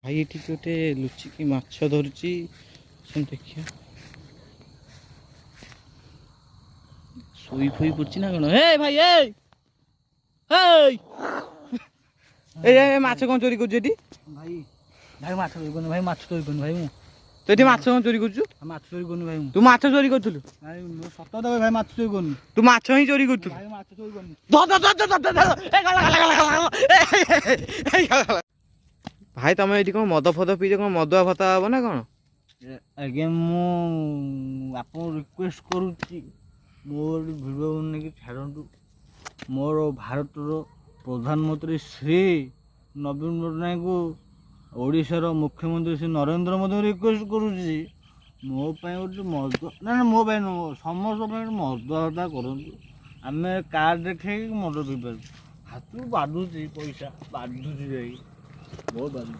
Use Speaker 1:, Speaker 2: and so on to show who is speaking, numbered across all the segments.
Speaker 1: भाई ये गोटे लुचिकी माछ धरुची देखिए शुई फुई पड़ी ना कौन हे भाई ए माछ कौन चोरी कर
Speaker 2: भाई भाई माछ चोरी कर भाई माछ चोरी कर भाई मु
Speaker 1: तो माछ कौन चोरी कर
Speaker 2: माछ चोरी कर भाई
Speaker 1: तू माछ चोरी करूँ
Speaker 2: भाई मो सत दे भाई माछ चोरी कर
Speaker 1: तू माछ ही चोरी करूँ
Speaker 2: भाई माछ चोरी कर
Speaker 1: भाई तुम ये कौन मद फद पीजे कौन मदुआ फता हम ना कौन
Speaker 2: आज्ञा मु आप रिक्वेस्ट करुच्ची मोर भिडियो नहीं छाड़ू मोर भारत प्रधानमंत्री श्री नवीन पट्टनायक को ओडिशार मुख्यमंत्री श्री नरेंद्र मोदी रिक्वेस्ट करुच्ची मो गोटे मद ना मो समस्त मदुआ करूँ आम कार्ड देखे मद पी पार हाथ बाधुची पैसा बाधुची जाए बहुत बाधु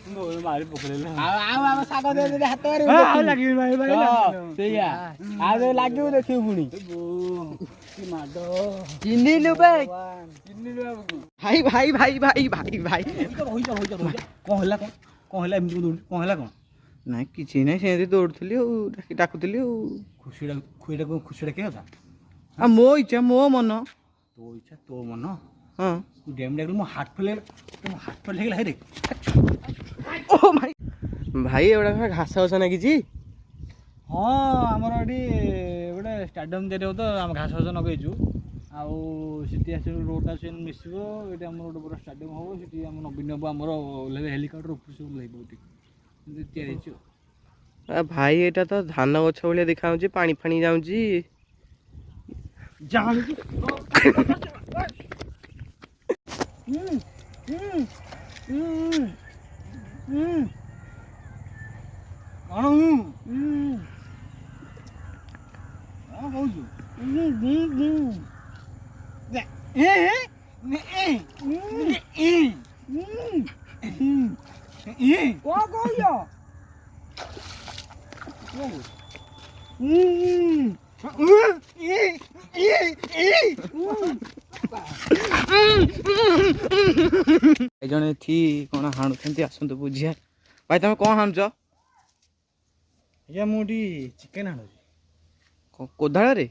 Speaker 3: भाई
Speaker 2: मारी पकड़े देखिए पुणी
Speaker 1: भाई भाई भाई भाई भाई भाई
Speaker 2: कौन है कौन
Speaker 1: ना कि ना से दौड़ती डाकुली
Speaker 2: खुशी किए था
Speaker 1: मो इच्छा मो मन
Speaker 2: तो इच्छा तो मन
Speaker 1: हाँ
Speaker 2: तू डेम डाक मो हार्ट फेल लगे रे
Speaker 1: ओ भाई भाई एवढा घास घास ना कि
Speaker 2: हाँ आमर ये गोटे स्टाडियम तैयारी हो तो आम घास घास नगेचु आसी रोडा से मिसब ये आम गोटे बड़ा स्टाडियम हम से नवीन बाबू आमर ओह्ल हेलिकप्टर ऊपर सब ओह्लैब
Speaker 1: भाई एटा तो धान गछ भाई देखा पानी फाणी जाऊँगी जड़े थी कौन हाणुंट आसतु बुझिया भाई तुम कौन हाणुच
Speaker 2: आज्ञा मुझे चिकेन हाणुची
Speaker 1: कोदाड़ रे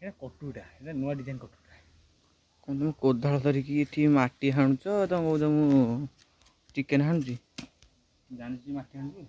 Speaker 2: कटुटा नुआ डिजाइन कटुटा
Speaker 1: कौन तुम कोदाड़ धरिकी माटी हाणुच तुम कौन चिकेन हाणुची
Speaker 2: जानी माटी हाणुची